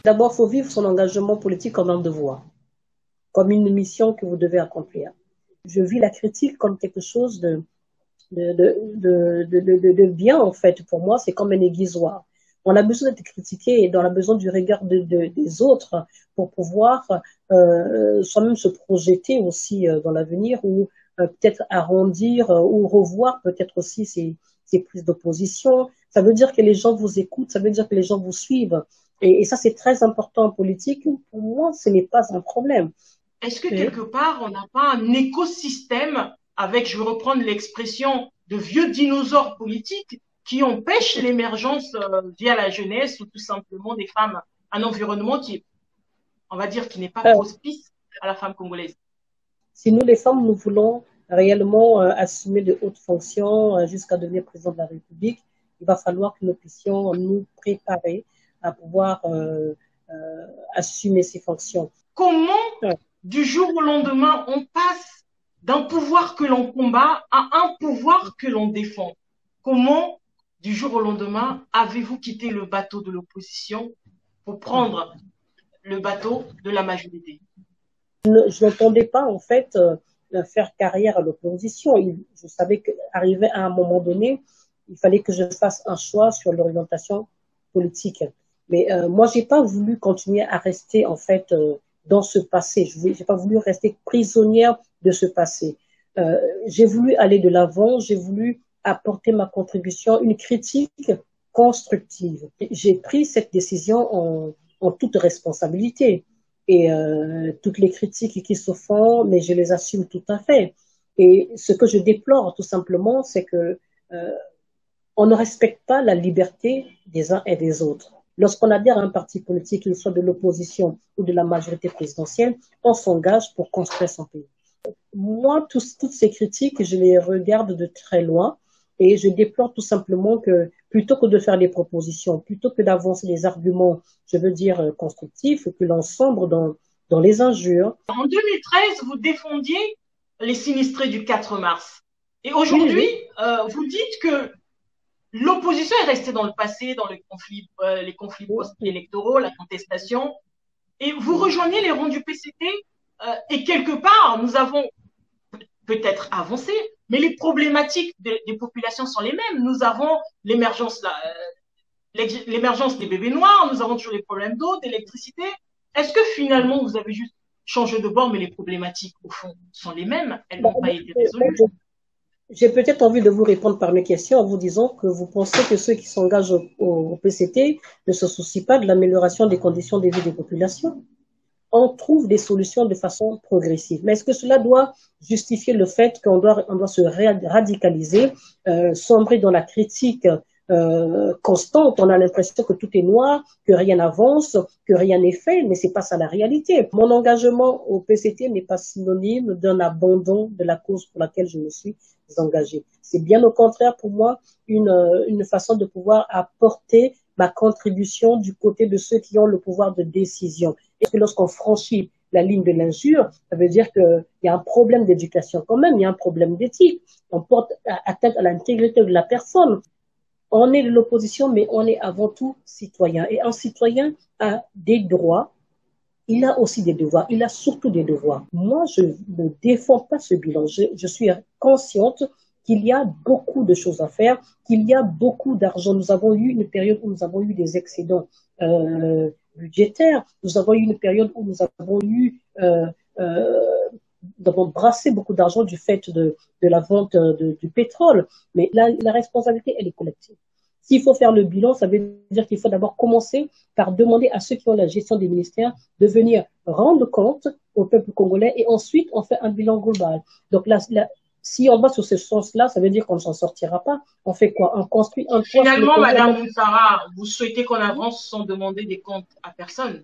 D'abord, il faut vivre son engagement politique comme un devoir, comme une mission que vous devez accomplir. Je vis la critique comme quelque chose de bien, en fait. Pour moi, c'est comme un aiguisoir. On a besoin d'être critiqué et on a besoin du regard des autres pour pouvoir soi-même se projeter aussi dans l'avenir ou peut-être arrondir ou revoir peut-être aussi ses prises d'opposition. Ça veut dire que les gens vous écoutent, ça veut dire que les gens vous suivent. Et ça, c'est très important en politique. Pour moi, ce n'est pas un problème. Est-ce que quelque part, on n'a pas un écosystème avec, je vais reprendre l'expression, de vieux dinosaures politiques qui empêchent l'émergence via la jeunesse ou tout simplement des femmes, un environnement qui, on va dire, qui n'est pas propice à la femme congolaise? Si nous, les femmes, nous voulons réellement assumer de hautes fonctions jusqu'à devenir président de la République, il va falloir que nous puissions nous préparer à pouvoir assumer ces fonctions. Comment, du jour au lendemain, on passe d'un pouvoir que l'on combat à un pouvoir que l'on défend? Comment, du jour au lendemain, avez-vous quitté le bateau de l'opposition pour prendre le bateau de la majorité? Je n'entendais pas, en fait, faire carrière à l'opposition. Je savais qu'arrivé à un moment donné, il fallait que je fasse un choix sur l'orientation politique. Mais moi, j'ai pas voulu continuer à rester, en fait, dans ce passé. J'ai pas voulu rester prisonnière de ce passé. J'ai voulu aller de l'avant, j'ai voulu apporter ma contribution, une critique constructive. J'ai pris cette décision en toute responsabilité. Et toutes les critiques qui se font, mais je les assume tout à fait. Et ce que je déplore tout simplement, c'est que on ne respecte pas la liberté des uns et des autres. Lorsqu'on adhère à un parti politique, qu'il soit de l'opposition ou de la majorité présidentielle, on s'engage pour construire son pays. Moi, toutes ces critiques, je les regarde de très loin et je déplore tout simplement que plutôt que de faire des propositions, plutôt que d'avancer des arguments, je veux dire constructifs, que l'on sombre dans les injures. En 2013, vous défendiez les sinistrés du 4 mars. Et aujourd'hui, vous dites que l'opposition est restée dans le passé, dans les conflits post-électoraux, la contestation, et vous rejoignez les rangs du PCT, et quelque part, nous avons peut-être avancé, mais les problématiques des populations sont les mêmes. Nous avons l'émergence des bébés noirs, nous avons toujours les problèmes d'eau, d'électricité. Est-ce que finalement, vous avez juste changé de bord, mais les problématiques, au fond, sont les mêmes? Elles n'ont pas été résolues. J'ai peut-être envie de vous répondre par mes questions en vous disant que vous pensez que ceux qui s'engagent au PCT ne se soucient pas de l'amélioration des conditions de vie des populations. On trouve des solutions de façon progressive. Mais est-ce que cela doit justifier le fait qu'on doit se radicaliser, sombrer dans la critique constante? On a l'impression que tout est noir, que rien n'avance, que rien n'est fait, mais c'est pas ça la réalité. Mon engagement au PCT n'est pas synonyme d'un abandon de la cause pour laquelle je me suis engagée. C'est bien au contraire pour moi une façon de pouvoir apporter ma contribution du côté de ceux qui ont le pouvoir de décision. Et que lorsqu'on franchit la ligne de l'injure, ça veut dire qu'il y a un problème d'éducation quand même, il y a un problème d'éthique. On porte atteinte à l'intégrité de la personne. On est de l'opposition, mais on est avant tout citoyen. Et un citoyen a des droits, il a aussi des devoirs, il a surtout des devoirs. Moi, je ne défends pas ce bilan. Je suis consciente qu'il y a beaucoup de choses à faire, qu'il y a beaucoup d'argent. Nous avons eu une période où nous avons eu des excédents budgétaires. Nous avons eu une période où nous avons eu nous avons brassé beaucoup d'argent du fait de la vente du pétrole. Mais la responsabilité, elle est collective. S'il faut faire le bilan, ça veut dire qu'il faut d'abord commencer par demander à ceux qui ont la gestion des ministères de venir rendre compte au peuple congolais et ensuite on fait un bilan global. Donc si on va sur ce sens-là, ça veut dire qu'on ne s'en sortira pas. On fait quoi? On construit un toit. Finalement, Madame Moussara, vous souhaitez qu'on avance sans demander des comptes à personne?